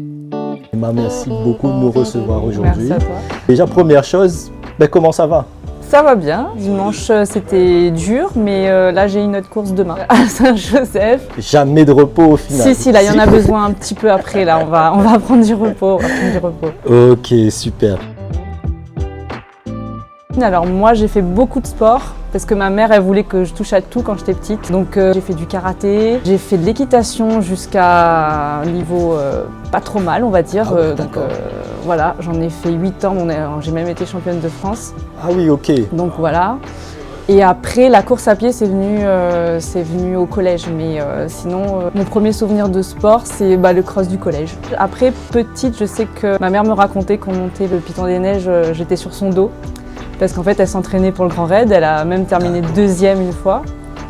Emma, merci beaucoup de nous recevoir aujourd'hui. Merci à toi. Déjà, première chose, comment ça va? Ça va bien. Dimanche, c'était dur, mais là, j'ai une autre course demain à Saint-Joseph. Jamais de repos au final. Si, là, il y en a besoin un petit peu après. Là, on va prendre du repos. Ok, super. Alors moi, j'ai fait beaucoup de sport parce que ma mère, elle voulait que je touche à tout quand j'étais petite. Donc j'ai fait du karaté, j'ai fait de l'équitation jusqu'à un niveau pas trop mal, on va dire. Voilà, j'en ai fait 8 ans, j'ai même été championne de France. Ah oui, ok. Donc voilà. Et après, la course à pied, c'est venu au collège. Mais sinon, mon premier souvenir de sport, c'est le cross du collège. Après, petite, je sais que ma mère me racontait qu'on montait le Piton des Neiges, j'étais sur son dos. Parce qu'en fait, elle s'entraînait pour le Grand Raid, elle a même terminé deuxième une fois.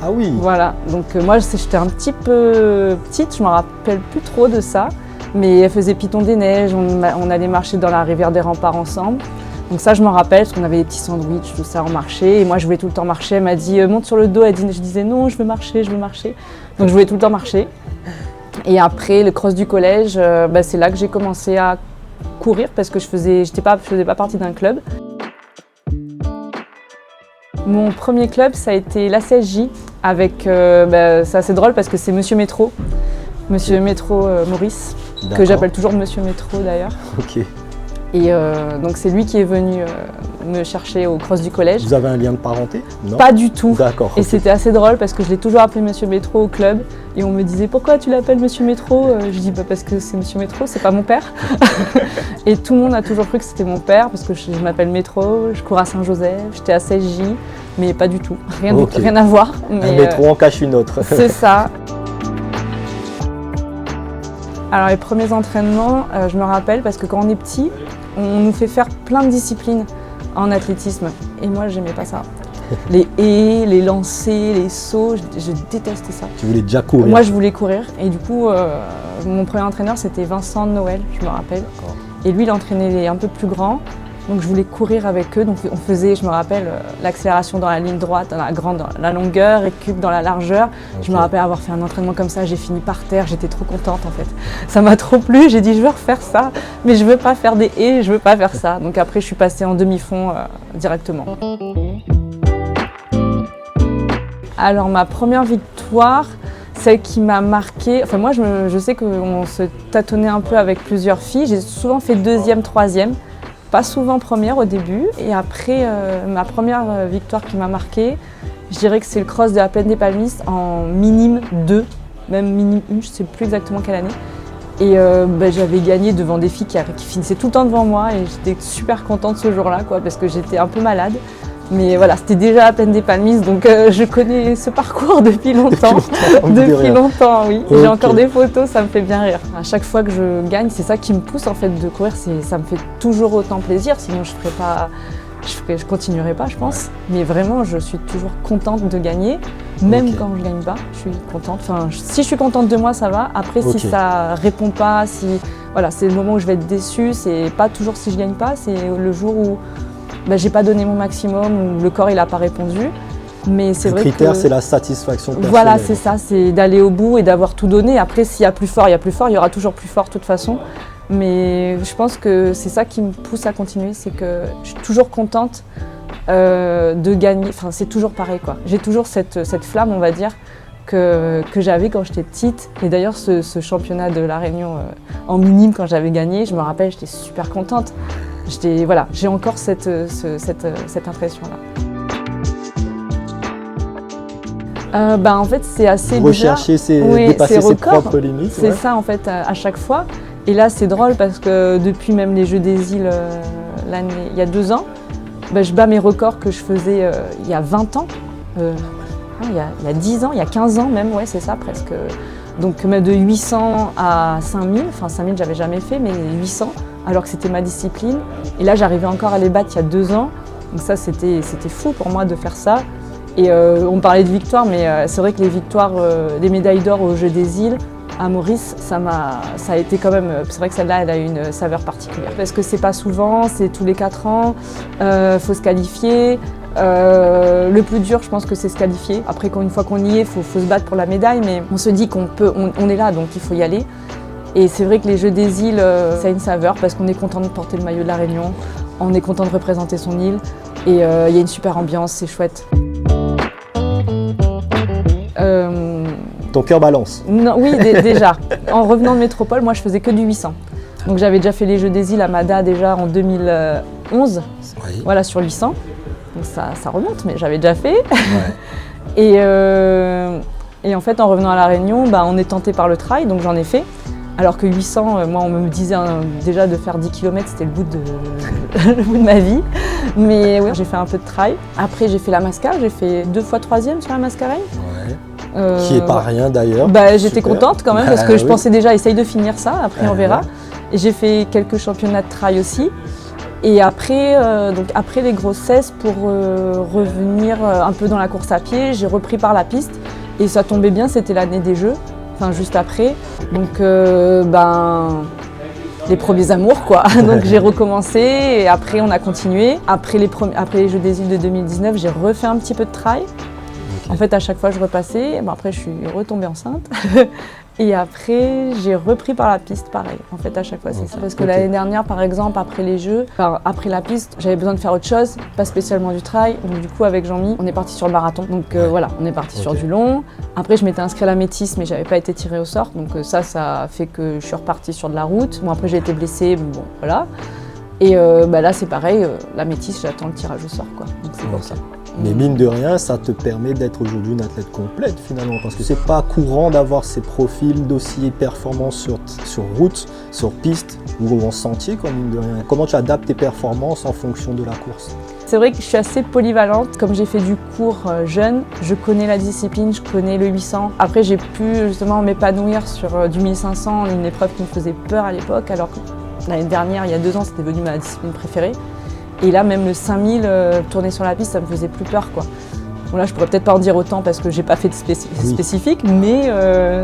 Ah oui. Voilà, donc moi j'étais un petit peu petite, je ne me rappelle plus trop de ça. Mais elle faisait Piton des Neiges, on allait marcher dans la rivière des Remparts ensemble. Donc ça je m'en rappelle, parce qu'on avait des petits sandwichs, tout ça, on marchait. Et moi je voulais tout le temps marcher, elle m'a dit monte sur le dos, je disais non, je veux marcher. Donc je voulais tout le temps marcher. Et après le cross du collège, c'est là que j'ai commencé à courir, parce que je faisais pas partie d'un club. Mon premier club, ça a été la CSJ, avec, c'est assez drôle parce que c'est Monsieur Métro, Maurice, que j'appelle toujours Monsieur Métro d'ailleurs. Ok. Et donc c'est lui qui est venu me chercher au cross du collège. Vous avez un lien de parenté? Non. Pas du tout. D'accord. Et c'était assez drôle parce que je l'ai toujours appelé Monsieur Métro au club. Et on me disait pourquoi tu l'appelles Monsieur Métro? Je dis parce que c'est Monsieur Métro, c'est pas mon père. Et tout le monde a toujours cru que c'était mon père parce que je m'appelle Métro, je cours à Saint-Joseph, j'étais à CSJ, mais pas du tout. Rien à voir. Mais, un métro en cache une autre. C'est ça. Alors les premiers entraînements, je me rappelle parce que quand on est petit, on nous fait faire plein de disciplines en athlétisme. Et moi, j'aimais pas ça. Les haies, les lancers, les sauts, je détestais ça. Tu voulais déjà courir? Moi, je voulais courir. Et du coup, mon premier entraîneur, c'était Vincent Noël, je me rappelle. Et lui, il entraînait les un peu plus grands. Donc je voulais courir avec eux. Donc on faisait, je me rappelle, l'accélération dans la ligne droite, dans la longueur, récup dans la largeur. Okay. Je me rappelle avoir fait un entraînement comme ça, j'ai fini par terre, j'étais trop contente en fait. Ça m'a trop plu, j'ai dit je veux refaire ça, mais je veux pas faire des haies, je veux pas faire ça. Donc après je suis passée en demi-fond directement. Alors ma première victoire, celle qui m'a marquée, enfin moi je sais qu'on se tâtonnait un peu avec plusieurs filles, j'ai souvent fait deuxième, troisième. Pas souvent première au début, et après ma première victoire qui m'a marquée, je dirais que c'est le cross de la Plaine des Palmistes en minime 2, même minime 1, je ne sais plus exactement quelle année. Et j'avais gagné devant des filles qui finissaient tout le temps devant moi et j'étais super contente ce jour-là parce que j'étais un peu malade. Mais voilà, c'était déjà la Plaine des Palmistes, donc je connais ce parcours depuis longtemps. Depuis longtemps, oui. Okay. J'ai encore des photos, ça me fait bien rire. À chaque fois que je gagne, c'est ça qui me pousse en fait de courir. Ça me fait toujours autant plaisir, sinon je continuerai pas, je pense. Mais vraiment, je suis toujours contente de gagner, même quand je gagne pas. Je suis contente. Enfin, si je suis contente de moi, ça va. Après, si ça répond pas, voilà, c'est le moment où je vais être déçue. C'est pas toujours si je gagne pas, c'est le jour où j'ai pas donné mon maximum, ou le corps il a pas répondu. Mais c'est vrai que le critère, c'est la satisfaction personnelle. Voilà, c'est ça, c'est d'aller au bout et d'avoir tout donné. Après, s'il y a plus fort, il y a plus fort, il y aura toujours plus fort de toute façon. Mais je pense que c'est ça qui me pousse à continuer, c'est que je suis toujours contente de gagner. Enfin, c'est toujours pareil, quoi. J'ai toujours cette flamme, on va dire, que j'avais quand j'étais petite. Et d'ailleurs, ce championnat de La Réunion en minime, quand j'avais gagné, je me rappelle, j'étais super contente. Voilà, j'ai encore cette impression-là. En fait, c'est assez bizarre. Dépasser ses propres limites. C'est ça, en fait, à chaque fois. Et là, c'est drôle parce que depuis même les Jeux des îles, il y a 2 ans, je bats mes records que je faisais il y a 20 ans. Il y a 10 ans, il y a 15 ans même, ouais, c'est ça, presque. Donc même de 800 à 5000, enfin 5000 j'avais jamais fait, mais 800, alors que c'était ma discipline. Et là j'arrivais encore à les battre il y a 2 ans, donc ça c'était fou pour moi de faire ça. Et on parlait de victoire, mais c'est vrai que les victoires, les médailles d'or aux Jeux des îles, à Maurice, ça a été quand même, c'est vrai que celle-là elle a une saveur particulière. Parce que c'est pas souvent, c'est tous les 4 ans, faut se qualifier. Le plus dur, je pense que c'est se qualifier. Après, une fois qu'on y est, faut se battre pour la médaille, mais on se dit qu'on est là, donc il faut y aller. Et c'est vrai que les Jeux des îles, ça a une saveur parce qu'on est content de porter le maillot de la Réunion, on est content de représenter son île et il y a une super ambiance, c'est chouette. Ton cœur balance. Non, oui, déjà. En revenant de métropole, moi je faisais que du 800. Donc j'avais déjà fait les Jeux des îles à Mada déjà en 2011, Oui. voilà, sur 800. Donc ça remonte, mais j'avais déjà fait. Ouais. Et en fait, en revenant à La Réunion, on est tenté par le trail, donc j'en ai fait. Alors que 800, moi on me disait déjà de faire 10 km, c'était le bout de ma vie. Mais oui, j'ai fait un peu de trail. Après j'ai fait la Mascar, j'ai fait 2 fois 3e sur la Mascareille. Ouais. Qui est pas rien d'ailleurs. J'étais contente quand même parce que je pensais déjà essaye de finir ça, après on verra. Ouais. Et j'ai fait quelques championnats de trail aussi. Et après, après les grossesses, pour revenir un peu dans la course à pied, j'ai repris par la piste. Et ça tombait bien, c'était l'année des Jeux, enfin juste après. Donc les premiers amours quoi. Donc j'ai recommencé et après on a continué. Après les Jeux des îles de 2019, j'ai refait un petit peu de trail. En fait, à chaque fois, je repassais. Après, je suis retombée enceinte. Et après, j'ai repris par la piste, pareil. En fait, à chaque fois, c'est ça. Parce que l'année dernière, par exemple, après les Jeux, après la piste, j'avais besoin de faire autre chose, pas spécialement du trail. Donc, du coup, avec Jean-Mi, on est parti sur le marathon. Donc, voilà, on est parti sur du long. Après, je m'étais inscrite à la métisse, mais j'avais pas été tirée au sort. Donc, ça a fait que je suis repartie sur de la route. Bon, après, j'ai été blessée. Bon, voilà. Et là, c'est pareil. La métisse, j'attends le tirage au sort, quoi. Donc, c'est pour ça. Mais mine de rien, ça te permet d'être aujourd'hui une athlète complète finalement, parce que c'est pas courant d'avoir ces profils d'aussi performants sur route, sur piste ou en sentier, quoi, mine de rien. Comment tu adaptes tes performances en fonction de la course? C'est vrai que je suis assez polyvalente. Comme j'ai fait du cours jeune, je connais la discipline, je connais le 800. Après, j'ai pu justement m'épanouir sur du 1500, une épreuve qui me faisait peur à l'époque, alors que l'année dernière, il y a 2 ans, c'était devenu ma discipline préférée. Et là, même le 5000, tourner sur la piste, ça me faisait plus peur, quoi. Bon, là, je pourrais peut-être pas en dire autant parce que j'ai pas fait de spécifique, mais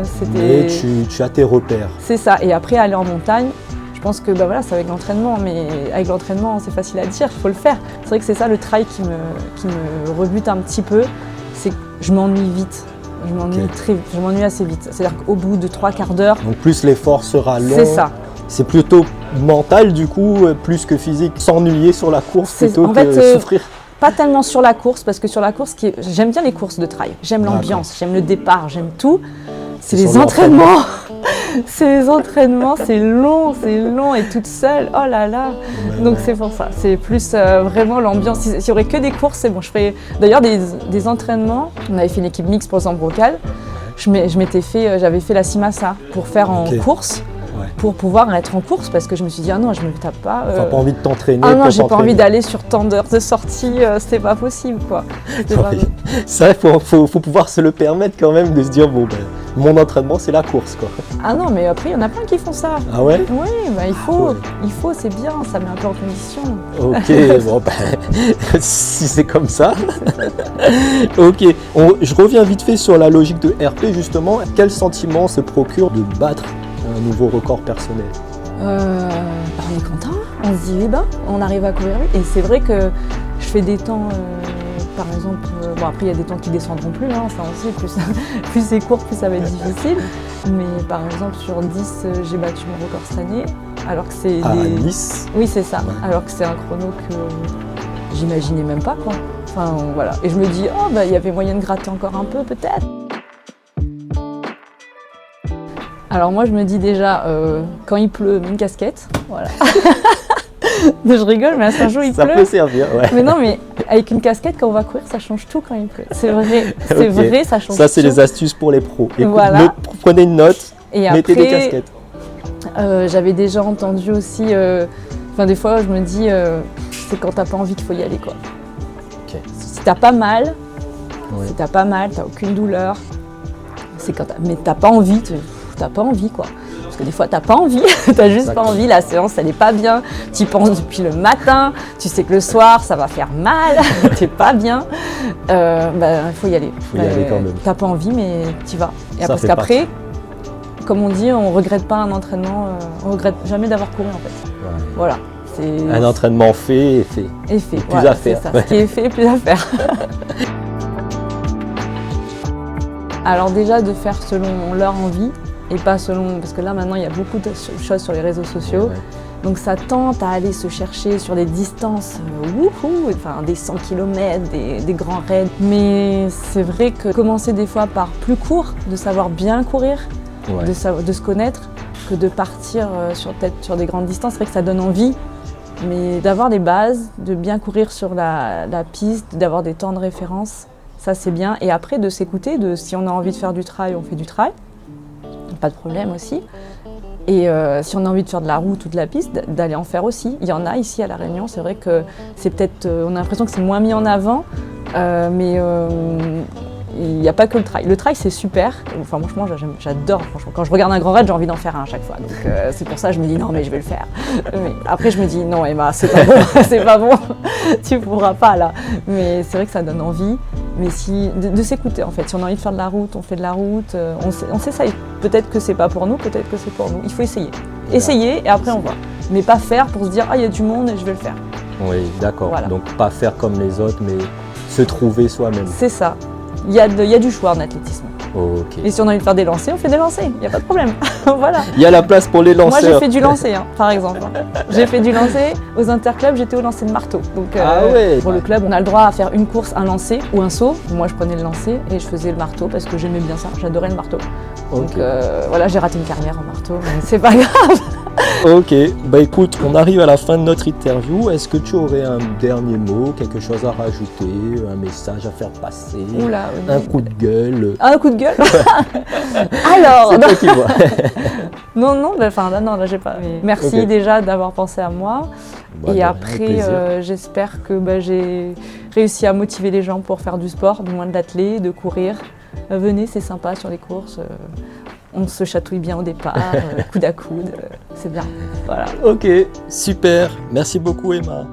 c'était... Mais tu as tes repères. C'est ça. Et après, aller en montagne, je pense que voilà, c'est avec l'entraînement, mais avec l'entraînement, c'est facile à dire, il faut le faire. C'est vrai que c'est ça le trail qui me rebute un petit peu, c'est que je m'ennuie vite. Je m'ennuie assez vite. C'est-à-dire qu'au bout de 3/4 d'heure... Donc plus l'effort sera long. C'est ça. C'est plutôt mental du coup, plus que physique. S'ennuyer sur la course plutôt que souffrir. Pas tellement sur la course, parce que sur la course, j'aime bien les courses de trail. J'aime l'ambiance, j'aime le départ, j'aime tout. C'est les entraînements. C'est les entraînements, c'est long et toute seule. Oh là là. Donc c'est pour ça. C'est plus vraiment l'ambiance. S'il n'y aurait que des courses, c'est bon. Je ferais d'ailleurs des entraînements. On avait fait une équipe mixte pour le Zambrocal. J'avais fait la Simassa pour faire en course. Pour pouvoir être en course, parce que je me suis dit ah non, je me tape pas. T'as pas envie de t'entraîner. Ah non, j'ai pas envie d'aller sur tant d'heures de sortie, c'était pas possible quoi. Ça, faut pouvoir se le permettre quand même de se dire bon mon entraînement c'est la course quoi. Ah non, mais après il y en a plein qui font ça. Ah ouais? Oui, il faut, c'est bien, ça met un peu en condition. Ok, bon si c'est comme ça. Ok, je reviens vite fait sur la logique de RP justement. Quel sentiment se procure de battre un nouveau record personnel? On est content, on se dit on arrive à courir vite. Et c'est vrai que je fais des temps, par exemple, après il y a des temps qui descendront plus, ça aussi, plus c'est court, plus ça va être difficile. Mais par exemple sur 10, j'ai battu mon record cette année, alors que c'est Nice. Oui c'est ça, alors que c'est un chrono que j'imaginais même pas quoi. Enfin voilà, et je me dis il y avait moyen de gratter encore un peu peut-être. Alors moi je me dis déjà, quand il pleut, une casquette, voilà. Je rigole, mais à Saint-Jean il pleut. Ça peut servir, ouais. Mais non, mais avec une casquette, quand on va courir, ça change tout quand il pleut. C'est vrai, vrai, ça change tout. Ça c'est les astuces pour les pros. Écoute, voilà. Prenez une note, et mettez après, des casquettes. J'avais déjà entendu aussi, des fois je me dis, c'est quand t'as pas envie qu'il faut y aller quoi. Okay. Si t'as pas mal, t'as aucune douleur, c'est quand mais t'as pas envie, t'as pas envie quoi. Parce que des fois t'as pas envie, t'as juste pas envie, la séance elle est pas bien, tu y penses depuis le matin, tu sais que le soir ça va faire mal, t'es pas bien, il faut y aller. Faut y aller quand même. T'as pas envie mais t'y vas. Et parce qu'après, comme on dit, on regrette pas un entraînement, on regrette jamais d'avoir couru en fait. Ouais. Voilà. Un entraînement fait est fait. Et fait, plus à faire. C'est ça. Ce qui est fait, plus à faire. Alors déjà de faire selon leur envie. et pas selon, parce que là maintenant il y a beaucoup de choses sur les réseaux sociaux. Ouais. Donc ça tente à aller se chercher sur des distances, enfin des 100 km, des grands raids. Mais c'est vrai que commencer des fois par plus court, de savoir bien courir, Ouais. de se connaître, que de partir peut-être sur des grandes distances, c'est vrai que ça donne envie. Mais d'avoir des bases, de bien courir sur la piste, d'avoir des temps de référence, ça c'est bien. Et après de s'écouter, si on a envie de faire du trail, on fait du trail, pas de problème aussi. Et si on a envie de faire de la route ou de la piste, d'aller en faire aussi. Il y en a ici à La Réunion, c'est vrai que c'est peut-être, on a l'impression que c'est moins mis en avant, mais il n'y a pas que le trail. Le trail c'est super, enfin franchement j'adore, franchement. Quand je regarde un grand raid, j'ai envie d'en faire un à chaque fois. Donc c'est pour ça que je me dis non mais je vais le faire. Mais après je me dis non Emma, c'est pas bon, c'est pas bon, tu pourras pas là. Mais c'est vrai que ça donne envie. Mais de s'écouter en fait, si on a envie de faire de la route, on fait de la route, on s'essaye. Peut-être que c'est pas pour nous, peut-être que c'est pour nous. Il faut essayer. Essayer et après on voit. Mais pas faire pour se dire ah il y a du monde et je vais le faire. Oui, d'accord. Voilà. Donc pas faire comme les autres, mais se trouver soi-même. C'est ça. Il y a du choix en athlétisme. Ok. Et si on a envie de faire des lancers, on fait des lancers. Il n'y a pas de problème. Voilà. Il y a la place pour les lanceurs. Moi j'ai fait du lancer par exemple. J'ai fait du lancer. Aux interclubs, j'étais au lancer de marteau. Donc Ah ouais. pour le club, on a le droit à faire une course, un lancer ou un saut. Moi je prenais le lancer et je faisais le marteau parce que j'aimais bien ça. J'adorais le marteau. Donc Ok. voilà, j'ai raté une carrière en marteau, mais c'est pas grave. Ok, bah écoute, on arrive à la fin de notre interview. Est-ce que tu aurais un dernier mot, quelque chose à rajouter, un message à faire passer, Oula, oui. un coup de gueule? Un coup de gueule. Alors, C'est toi qui vois. non, là j'ai pas. Mais merci Ok. déjà d'avoir pensé à moi. Bah, de Et rien, avec après, plaisir. j'espère que j'ai réussi à motiver les gens pour faire du sport, du moins de l'athlé, de courir. Venez, c'est sympa sur les courses. On se chatouille bien au départ, coude à coude, c'est bien. Voilà. Ok, super. Merci beaucoup Emma.